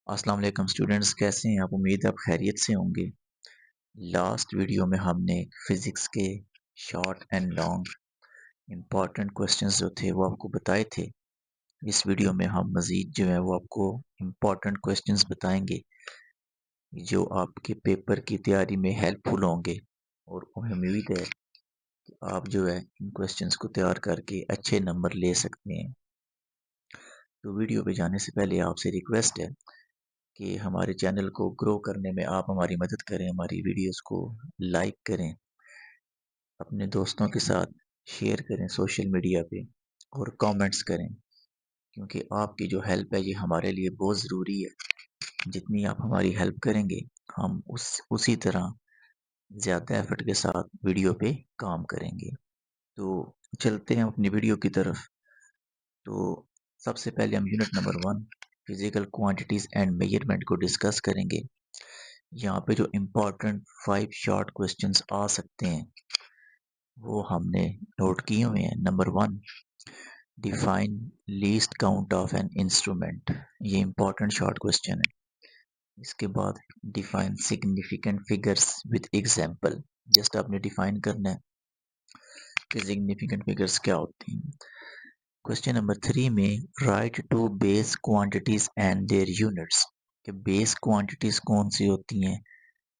अस्सलाम वालेकुम स्टूडेंट्स, कैसे हैं आप? उम्मीद है आप खैरियत से होंगे। लास्ट वीडियो में हमने फिज़िक्स के short and long important questions जो थे वो आपको बताए थे। इस वीडियो में हम मज़ीद जो है वो आपको इम्पॉर्टेंट क्वेश्चंस बताएंगे जो आपके पेपर की तैयारी में हेल्पफुल होंगे और हमें उम्मीद है कि आप जो है इन क्वेश्चंस को तैयार करके अच्छे नंबर ले सकते हैं। तो वीडियो पे जाने से पहले आपसे रिक्वेस्ट है कि हमारे चैनल को ग्रो करने में आप हमारी मदद करें, हमारी वीडियोस को लाइक करें, अपने दोस्तों के साथ शेयर करें सोशल मीडिया पे और कमेंट्स करें, क्योंकि आपकी जो हेल्प है ये हमारे लिए बहुत ज़रूरी है। जितनी आप हमारी हेल्प करेंगे हम उसी तरह ज़्यादा एफर्ट के साथ वीडियो पे काम करेंगे। तो चलते हैं अपनी वीडियो की तरफ। तो सबसे पहले हम unit number 1 physical quantities and measurement को डिस्कस करेंगे। यहाँ पे जो इम्पोर्टेंट 5 शॉर्ट क्वेश्चंस आ सकते हैं वो हमने नोट किए हुए हैं। Number 1, define least count of an instrument. ये इम्पोर्टेंट शॉर्ट क्वेश्चन है। इसके बाद define significant figures with example. Just आपने डिफाइन करना है कि सिग्निफिकेंट फिगर्स क्या होती हैं। क्वेश्चन नंबर 3 में write to base quantities and their units. कि बेस क्वांटिटीज कौन सी होती हैं।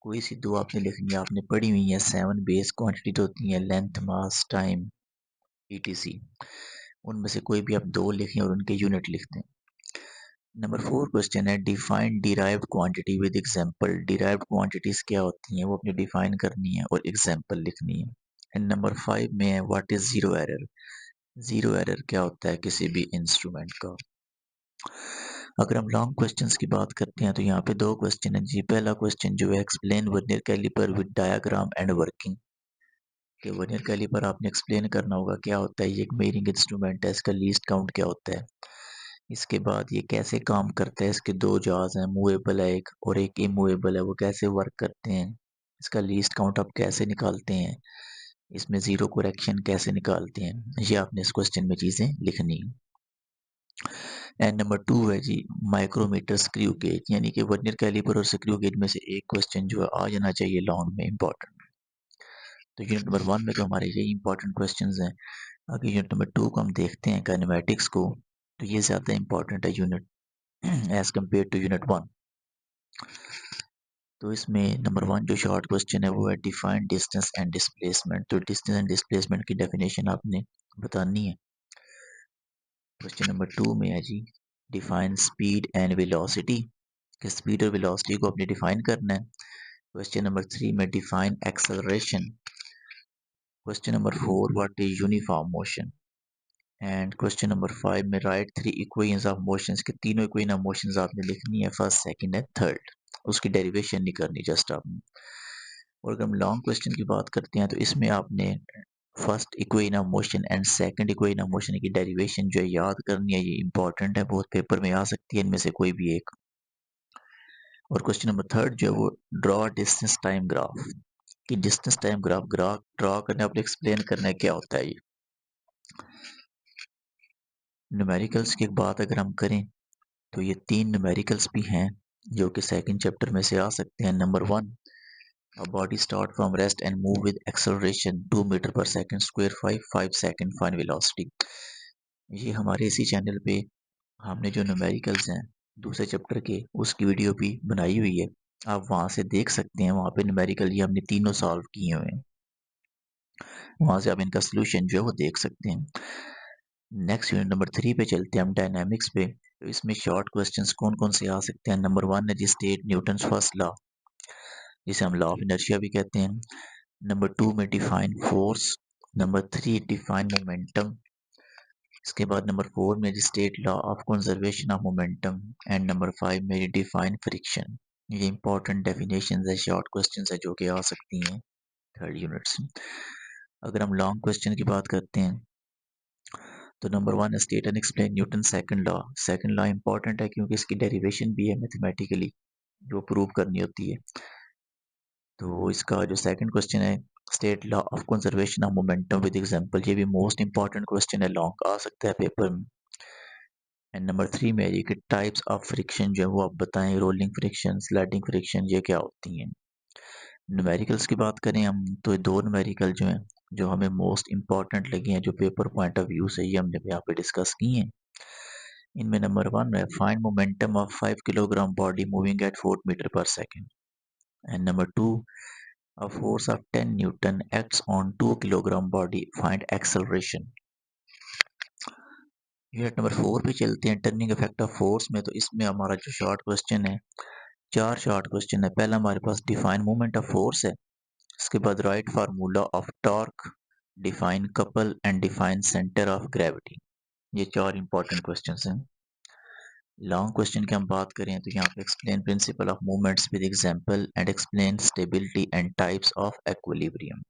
कोई सी दो आपने लिखनी है, आपने पढ़ी हुई है 7 बेस क्वांटिटीज होती हैं, लेंथ, मास, टाइम, ईटीसी। उनमें से कोई भी आप दो लिखें और उनके यूनिट लिखते हैं। नंबर 4 क्वेश्चन है define derived quantity with example. Derived quantities क्या होती हैं वो अपनी डिफाइन करनी है और एग्जांपल लिखनी है। एंड नंबर 5 में है what is zero error. Zero error क्या होता है किसी भी इंस्ट्रूमेंट का। अगर हम लॉन्ग क्वेश्चंस की बात करते हैं तो यहाँ पे दो क्वेश्चन है जी। पहला क्वेश्चन जो है explain vernier calliper with diagram and working. कि वर्नियर कैलिपर आपने एक्सप्लेन करना होगा क्या होता है, ये एक मेजरिंग इंस्ट्रूमेंट है, इसका लीस्ट काउंट क्या होता है। इसके बाद ये कैसे काम करता है, इसके दो जॉज हैं, मूवेबल है एक और एक इमूवेबल है, वो कैसे वर्क करते हैं, इसका लीस्ट काउंट आप कैसे निकालते हैं, इसमें जीरो करेक्शन कैसे निकालते हैं, ये आपने इस क्वेश्चन में चीज़ें लिखनी है। एंड नंबर 2 है जी माइक्रोमीटर स्क्रू गेज। यानी कि वर्नियर कैलिपर और स्क्रू गेज में से एक क्वेश्चन जो है आ जाना चाहिए लॉन्ग में, इंपॉर्टेंट। तो यूनिट नंबर 1 में तो हमारे यही इंपॉर्टेंट क्वेश्चंस हैं। अगर यूनिट नंबर 2 को हम देखते हैं काइनेमेटिक्स को, तो ये ज़्यादा इंपॉर्टेंट है unit as compare to unit 1। तो इसमें नंबर 1 जो शॉर्ट क्वेश्चन है वो है डिफाइन डिस्टेंस एंड डिस्प्लेसमेंट। तो डिस्टेंस एंड डिस्प्लेसमेंट की डेफिनेशन आपने बतानी है। क्वेश्चन नंबर 2 में है जी डिफाइन स्पीड एंड वेलोसिटी। कि स्पीड और वेलोसिटी को आपने डिफाइन करना है। क्वेश्चन नंबर 3 में define acceleration. Question number 4 what is uniform motion. And question number 5 में राइट 3 इक्वेशंस ऑफ मोशंस। के तीनों इक्वेशन ऑफ मोशंस आपने लिखनी है, फर्स्ट, सेकंड एंड थर्ड। उसकी डेरिवेशन नहीं करनी, जस्ट आपने। और अगर हम लॉन्ग क्वेश्चन की बात करते हैं तो इसमें आपने first equation of motion and second equation of motion की डेरिवेशन जो है याद करनी है। ये इंपॉर्टेंट है, बहुत पेपर में आ सकती है इनमें से कोई भी एक। और क्वेश्चन नंबर 3 जो है वो ड्रॉ डिस्टेंस टाइम ग्राफ। कि डिस्टेंस टाइम ग्राफ ड्रॉ करने आपने एक्सप्लेन करना है क्या होता है ये। न्यूमेरिकल्स की बात अगर हम करें तो ये 3 न्यूमेरिकल्स भी हैं जो कि सेकंड चैप्टर में से आ सकते हैं। Number 1, a body start from rest and move with acceleration 2 metre पर second square 5 second fine velocity. ये हमारे इसी चैनल पे हमने जो न्यूमेरिकल्स हैं दूसरे चैप्टर के उसकी वीडियो भी बनाई हुई है, आप वहाँ से देख सकते हैं। वहाँ पे न्यूमेरिकल ये हमने तीनों सॉल्व किए हुए हैं, वहाँ से आप इनका सोल्यूशन जो है वो देख सकते हैं। नेक्स्ट यूनिट नंबर 3 पे चलते हैं हम, डायनामिक्स पे। तो इसमें शॉर्ट क्वेश्चंस कौन कौन से आ सकते हैं। नंबर 1 है जी स्टेट न्यूटन्स फर्स्ट लॉ, जिसे हम लॉ ऑफ इनर्शिया भी कहते हैं। नंबर 2 में define force. Number 3 define momentum. इसके बाद नंबर 4 में state law of conservation of momentum. And number 5 में डिफाइन फ्रिक्शन। ये इंपॉर्टेंट डेफिनेशंस है, शॉर्ट क्वेश्चंस है जो कि आ सकती हैं थर्ड यूनिट्स। अगर हम लॉन्ग क्वेश्चन की बात करते हैं तो number 1 state and explain Newton second law. Second law important है क्योंकि इसकी डेरिवेशन भी है मैथमेटिकली जो प्रूव करनी होती है। तो इसका जो सेकंड क्वेश्चन है state law of conservation of momentum with example, ये भी मोस्ट इंपॉर्टेंट क्वेश्चन है, लॉन्ग आ सकता है पेपर में। एंड नंबर 3 में है कि टाइप्स ऑफ फ्रिक्शन जो है वो आप बताएं, रोलिंग फ्रिक्शन, स्लाइडिंग फ्रिक्शन, ये क्या होती हैं। न्यूमेरिकल्स की बात करें हम तो ये दो न्यूमेरिकल जो हैं जो हमें मोस्ट इंपॉर्टेंट लगे हैं, जो पेपर पॉइंट ऑफ व्यू से ही हमने यहाँ पे डिस्कस की हैं। इनमें नंबर 1 है find momentum of 5 kilogram body moving at 4 metre per second. And number 2, a force of 10 Newton acts on 2 kilogram body. Find acceleration. Unit number 4 पे चलते हैं, टर्निंग इफेक्ट ऑफ फोर्स में। तो इसमें हमारा जो शॉर्ट क्वेश्चन है, 4 शॉर्ट क्वेश्चन है। पहला हमारे पास डिफाइन मोमेंट ऑफ फोर्स है, इसके बाद right formula of torque, define couple and define centre of gravity. ये 4 इंपॉर्टेंट क्वेश्चंस हैं। लॉन्ग क्वेश्चन की हम बात करें तो यहाँ पे explain principle of movements with example and explain stability and types of equilibrium.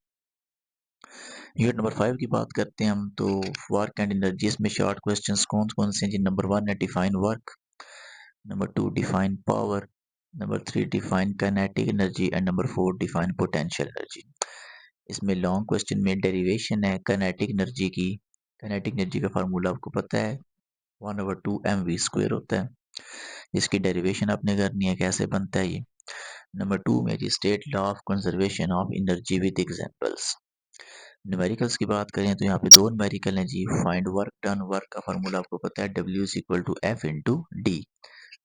Unit number 5 की बात करते हैं हम तो वर्क एंड एनर्जी। इसमें शॉर्ट क्वेश्चंस कौन कौन से हैं जी। नंबर 1 है define work, number 2 define power, number 3 define kinetic energy and number 4 define potential energy. इसमें लॉन्ग क्वेश्चन में डेरिवेशन है काइनेटिक एनर्जी की। काइनेटिक एनर्जी का फार्मूला आपको पता है 1/2 mv स्क्वायर होता है, इसकी डेरिवेशन आपने करनी है, कैसे बनता है ये। नंबर 2 में जी state law of conservation of energy with examples. Numericals की बात करें तो यहाँ पे दो न्यूमेरिकल हैं जी। फाइंड वर्क डन, वर्क का फार्मूला आपको पता है W is equal to F into D.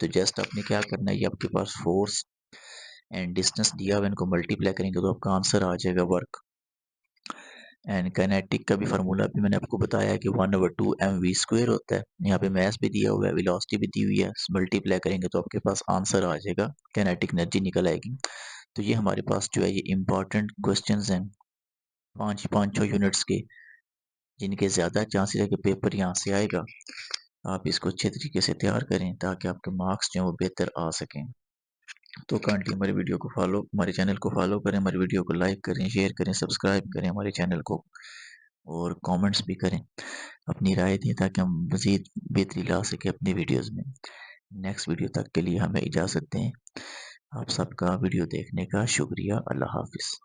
तो जस्ट आपने क्या करना है, ये आपके पास फोर्स एंड डिस्टेंस दिया हुआ, इनको मल्टीप्लाई करेंगे तो आपका आंसर आ जाएगा वर्क। एंड काइनेटिक का भी फार्मूला भी मैंने आपको बताया है कि 1/2 mv स्क्वायर होता है। यहाँ पे मैस भी दिया हुआ है, वेलोसिटी भी दी हुई है, मल्टीप्लाई करेंगे तो आपके पास आंसर आ जाएगा, काइनेटिक एनर्जी निकल आएगी। तो ये हमारे पास जो है ये इंपॉर्टेंट क्वेश्चंस हैं, पाँचों यूनिट्स के, जिनके ज़्यादा चांसेस है कि पेपर यहाँ से आएगा। आप इसको अच्छे तरीके से तैयार करें ताकि आपके मार्क्स जो हैं वो बेहतर आ सकें। तो काइंडली हमारे वीडियो को फॉलो, हमारे चैनल को फॉलो करें, हमारे वीडियो को लाइक करें, शेयर करें, सब्सक्राइब करें हमारे चैनल को, और कमेंट्स भी करें, अपनी राय दें ताकि हम मज़ीद बेहतरी ला सकें अपनी वीडियोज़ में। नेक्स्ट वीडियो तक के लिए हमें इजाज़त दें। आप सबका वीडियो देखने का शुक्रिया। अल्लाह हाफ़िज़।